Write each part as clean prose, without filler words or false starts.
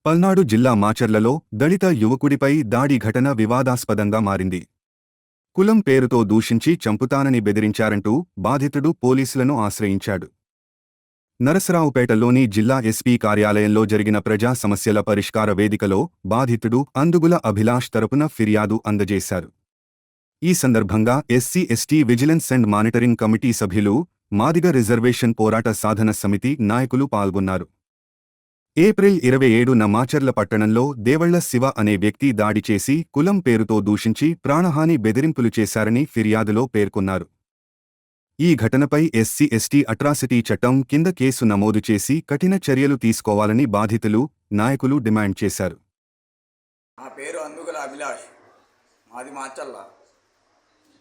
పల్నాడు జిల్లా మాచర్లలో దళిత యువకుడిపై దాడి ఘటన వివాదాస్పదంగా మారింది. కులం పేరుతో దూషించి చంపుతానని బెదిరించారంటూ బాధితుడు పోలీసులను ఆశ్రయించాడు. నరసరావుపేటలోని జిల్లా ఎస్పీ కార్యాలయంలో జరిగిన ప్రజా సమస్యల పరిష్కార వేదికలో బాధితుడు అందుగుల అభిలాష్ తరపున ఫిర్యాదు అందజేశారు. ఈ సందర్భంగా SC ST vigilance and monitoring committee సభ్యులు, మాదిగ రిజర్వేషన్ పోరాట సాధన సమితి నాయకులు పాల్గొన్నారు. ఏప్రిల్ 27న మాచర్ల పట్టణంలో దేవళ్ల శివ అనే వ్యక్తి దాడి చేసి కులం పేరుతో దూషించి ప్రాణహాని బెదిరింపులు చేశారని ఫిర్యాదులో పేర్కొన్నారు. ఈ ఘటనపై ఎస్సీ ఎస్టీ అట్రాసిటీ చట్టం కింద కేసు నమోదు చేసి కఠిన చర్యలు తీసుకోవాలని బాధితులు, నాయకులు డిమాండ్ చేశారు. నా పేరు అందుగుల అభిలాష్, మాది మాచర్ల.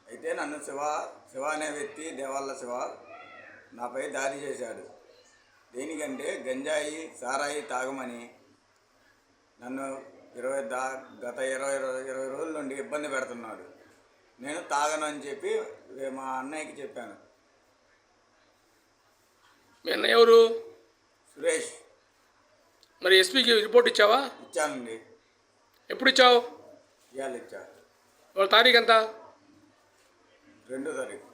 అయితే నన్ను శివ అనే వ్యక్తి దేవళ్ళ శివ నాపై దాడి చేశాడు. దేనికంటే గంజాయి సారాయి తాగమని నన్ను గత 20 రోజుల నుండి ఇబ్బంది పెడుతున్నాడు. నేను తాగను అని చెప్పి మా అన్నయ్యకి చెప్పాను. మీ అన్నయ్య ఎవరు? సురేష్. మరి ఎస్పీకి రిపోర్ట్ ఇచ్చావా? ఇచ్చానండి. ఎప్పుడు ఇచ్చావు? ఇవాళ ఇచ్చా. వాళ్ళ తారీఖు ఎంత? 2వ తారీఖు.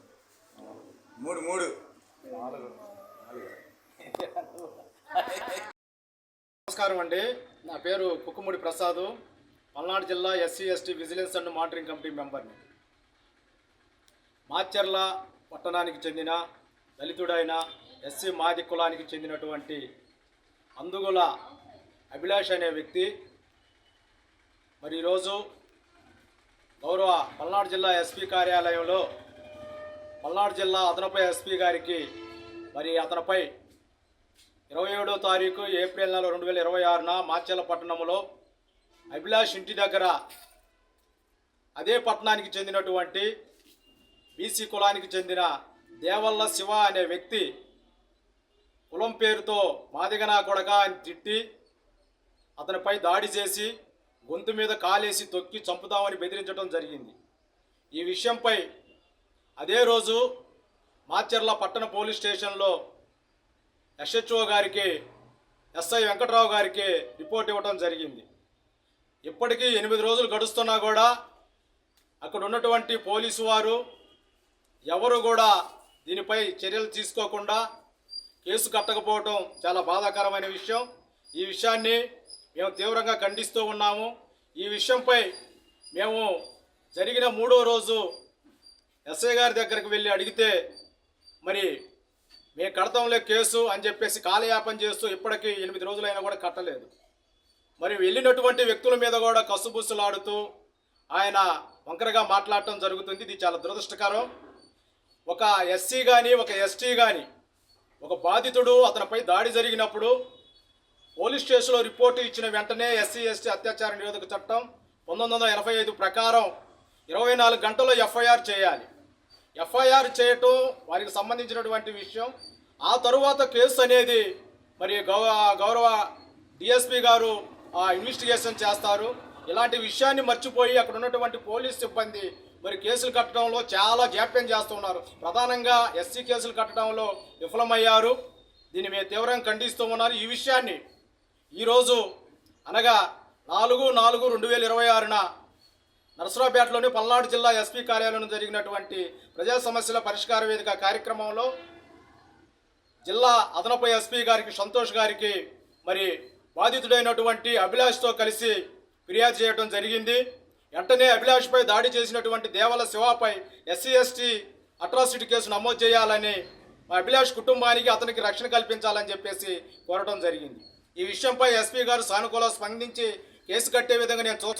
3 నమస్కారం అండి. నా పేరు కుక్కుముడి ప్రసాద్, పల్నాడు జిల్లా SC ST vigilance and monitoring committee మెంబర్ని. మాచర్ల పట్టణానికి చెందిన దళితుడైన ఎస్సీ మాది కులానికి చెందినటువంటి అందుగుల అభిలాష్ అనే వ్యక్తి మరి ఈరోజు గౌరవ పల్నాడు జిల్లా ఎస్పీ కార్యాలయంలో పల్నాడు జిల్లా అదనపు ఎస్పీ గారికి మరి అతనిపై 27వ తారీఖు ఏప్రిల్ 2026న మాచర్ల పట్టణంలో అభిలాష్ ఇంటి దగ్గర అదే పట్టణానికి చెందినటువంటి బీసీ కులానికి చెందిన దేవళ్ళ శివ అనే వ్యక్తి కులం పేరుతో మాదిగనా కొడక అని తిట్టి అతనిపై దాడి చేసి గొంతు మీద కాలేసి తొక్కి చంపుతామని బెదిరించడం జరిగింది. ఈ విషయంపై అదే రోజు మాచర్ల పట్టణ పోలీస్ స్టేషన్లో ఎస్హెచ్ఓ గారికి, ఎస్ఐ వెంకట్రావు గారికి రిపోర్ట్ ఇవ్వడం జరిగింది. ఇప్పటికీ 8 రోజులు గడుస్తున్నా కూడా అక్కడ ఉన్నటువంటి పోలీసు వారు ఎవరు కూడా దీనిపై చర్యలు తీసుకోకుండా కేసు కట్టకపోవటం చాలా బాధాకరమైన విషయం. ఈ విషయాన్ని మేము తీవ్రంగా ఖండిస్తూ ఉన్నాము. ఈ విషయంపై మేము జరిగిన 3వ రోజు ఎస్ఐ గారి దగ్గరికి వెళ్ళి అడిగితే మరి మేము కడతంలో కేసు అని చెప్పేసి కాలయాపన చేస్తూ ఇప్పటికీ 8 రోజులైనా కూడా కట్టలేదు. మరి వెళ్ళినటువంటి వ్యక్తుల మీద కూడా కసుబుస్సులాడుతూ ఆయన వంకరగా మాట్లాడటం జరుగుతుంది. ఇది చాలా దురదృష్టకరం. ఒక ఎస్సీ కానీ ఒక ఎస్టీ కానీ ఒక బాధితుడు అతనిపై దాడి జరిగినప్పుడు పోలీస్ స్టేషన్లో రిపోర్టు ఇచ్చిన వెంటనే ఎస్సీ ఎస్టీ అత్యాచార నిరోధక చట్టం 1985 ప్రకారం 24 గంటల్లో ఎఫ్ఐఆర్ చేయాలి. ఎఫ్ఐఆర్ చేయటం వారికి సంబంధించినటువంటి విషయం. ఆ తరువాత కేసు అనేది మరి గౌరవ డిఎస్పీ గారు ఇన్వెస్టిగేషన్ చేస్తారు. ఇలాంటి విషయాన్ని మర్చిపోయి అక్కడ ఉన్నటువంటి పోలీస్ సిబ్బంది మరి కేసులు కట్టడంలో చాలా జాప్యం చేస్తున్నారు. ప్రధానంగా ఎస్సీ కేసులు కట్టడంలో విఫలమయ్యారు. దీన్ని మేము తీవ్రంగా ఖండిస్తూ ఉన్నారు. ఈ విషయాన్ని ఈరోజు అనగా 4/4/2026న నరసరావుపేటలోని పల్నాడు జిల్లా ఎస్పీ కార్యాలయంలో జరిగినటువంటి ప్రజా సమస్యల పరిష్కార వేదిక కార్యక్రమంలో జిల్లా అదనపు ఎస్పీ గారికి సంతోష్ గారికి మరి బాధితుడైనటువంటి అభిలాష్తో కలిసి ఫిర్యాదు చేయడం జరిగింది. వెంటనే అభిలాష్పై దాడి చేసినటువంటి దేవల శివపై ఎస్సీ ఎస్టీ అట్రాసిటీ కేసు నమోదు చేయాలని అభిలాష్ కుటుంబానికి అతనికి రక్షణ కల్పించాలని చెప్పేసి కోరడం జరిగింది. ఈ విషయంపై ఎస్పీ గారు సానుకూలంగా స్పందించి కేసు కట్టే విధంగా నేను